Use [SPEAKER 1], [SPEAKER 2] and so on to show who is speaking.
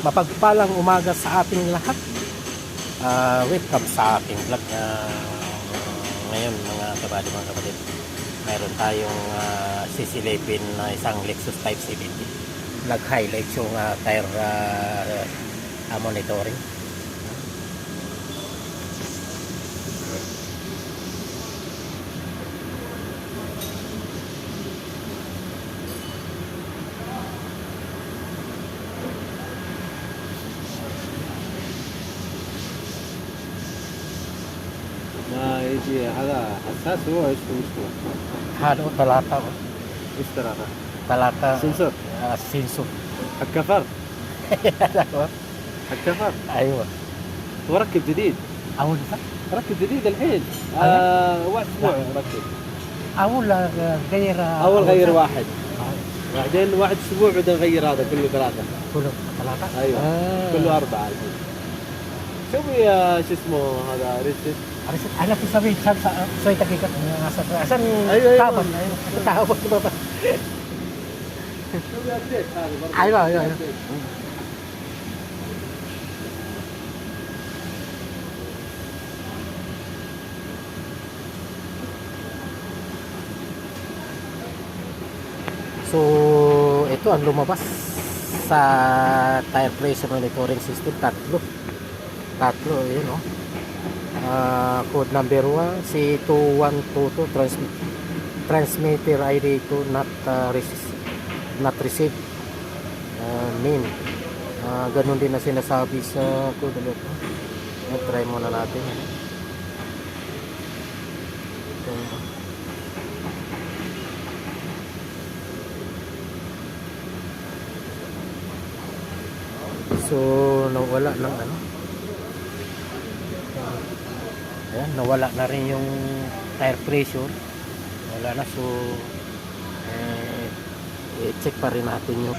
[SPEAKER 1] Mapagpalang umaga sa ating lahat. Welcome sa ating vlog. Ngayon mga kabady, mga kapatid, mayroon tayong sisilipin na isang Lexus Type 70. Vlog highlights yung tire monitoring.
[SPEAKER 2] ما يجي هذا حساس هو ايش المشكلة؟
[SPEAKER 1] Halo, talata.
[SPEAKER 2] ايش ثلاثة؟
[SPEAKER 1] Talata.
[SPEAKER 2] سنسور
[SPEAKER 1] Sensor.
[SPEAKER 2] الكفر الكفر
[SPEAKER 1] Ayun.
[SPEAKER 2] وركب جديد
[SPEAKER 1] Awol ba?
[SPEAKER 2] ركب جديد الحين وقت اسبوع ركب
[SPEAKER 1] Awol غير
[SPEAKER 2] اول غير واحد بعدين واحد اسبوع بعدين غير هذا كله ثلاثة
[SPEAKER 1] Kulo talata.
[SPEAKER 2] ايوه كله أربعة الحين شوفي شو اسمه هذا ريست
[SPEAKER 1] Anak ko sabi sa tagikat nasa asan
[SPEAKER 2] Ayun.
[SPEAKER 1] taban ayun taban ko ba
[SPEAKER 2] شوفي ابديت هذا برضه
[SPEAKER 1] ayun So ito ang lumabas sa tire pressure monitoring system, tatlo yun, no? Code number 1 C2122 transmitter ID to not received, min ganun din na sinasabi sa code number. Try muna natin. Ito. So nawala ng ano, ayan, nawala na rin yung tire pressure, wala na. So i-check pa rin natin yung